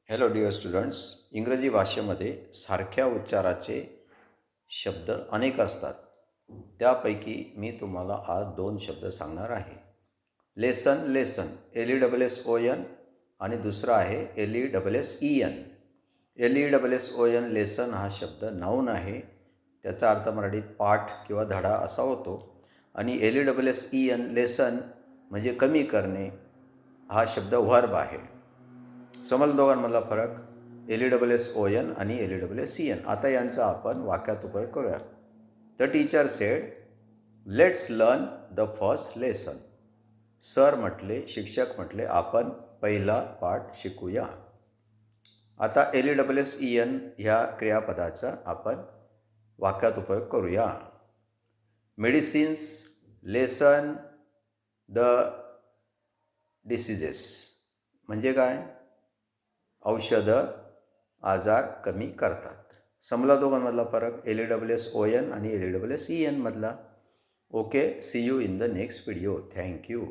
Hello dear students. इंग्रजी भाषेमध्ये सारख्या उच्चाराचे शब्द अनेक असतात. त्यापैकी मी तुम्हाला आज 2 शब्द सांगणार आहे. लेसन, लेसन, LESSON आणि दुसरा आहे LESSEN. LESSON लेसन हा शब्द नाऊन आहे. त्याचा अर्थ मराठीत पाठ किंवा धडा असा होतो. आणि LESSEN लेसन म्हणजे कमी करणे हा शब्द व्हर्ब आहे. समजलं दोघांमधला फरक? LESSON आणि LESSEN. आता यांचा आपण वाक्यात उपयोग करूया. The teacher sed, let's learn the first lesson. Sir म्हटले, शिक्षक म्हटले, आपण पहिला पाठ शिकूया. आता LESSEN ह्या क्रियापदाचा आपण वाक्यात उपयोग करूया. Medicines lesson the diseases. म्हणजे काय? औषधं आजार कमी करतात. समजला दोघांमधला फरक? LESSON आणि LESSEN मधला. Okay, see you in the next video. Thank you.